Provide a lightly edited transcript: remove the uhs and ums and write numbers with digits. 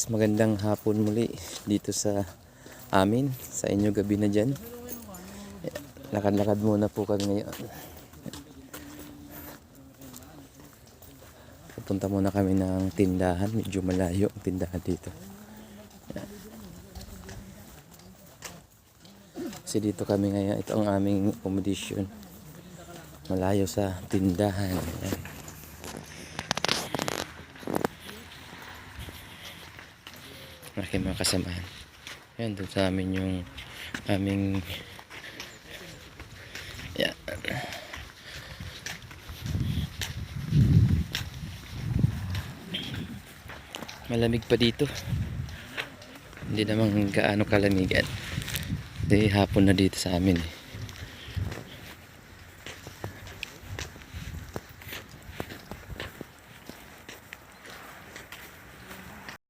Magandang hapon muli dito sa amin, sa inyo gabi na dyan. Lakad-lakad muna po kami ngayon. Pupunta muna kami ng tindahan, medyo malayo ang tindahan dito. Kasi dito kami ngayon, ito ang aming accommodation. Malayo sa tindahan. Ayan. Aking mga kasamahan. Ayan, doon sa amin yung aming yan. Malamig pa dito. Hindi naman gaano kalamigan. Hindi hapon na dito sa amin eh.